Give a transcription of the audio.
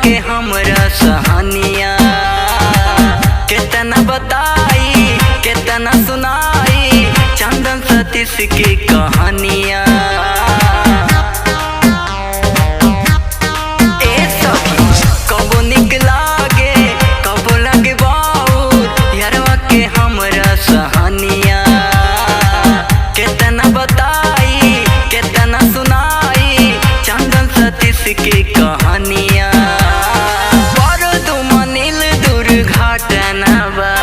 के हमरा सहानिया। कितना बताई कितना सुनाई चंदन सतीश की कहानिया। कबो निक लागे कबो लगे बाउर यारवा के हमरा सहानिया। कितना बताई कितना सुनाई चंदन सतीश की कहानिया। पर तुम नील दुर्घटना बा